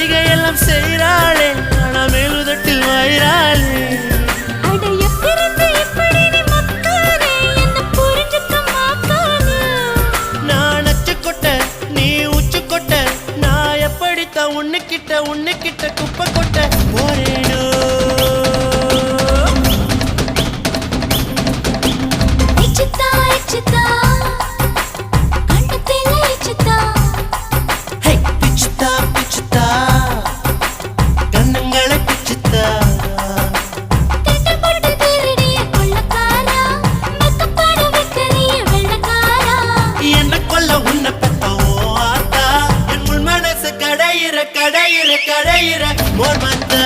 சைகையெல்லாம் செய்றாளே ஆனா மேலுதட்டில் வாயிறாளே நான் அச்சு கொட்ட நீ உச்சு கொட்ட நான் எப்படித்தான் உன்னுக்கிட்ட குப்பை கொட்ட போறேனோ கடையிற மோர் மந்தா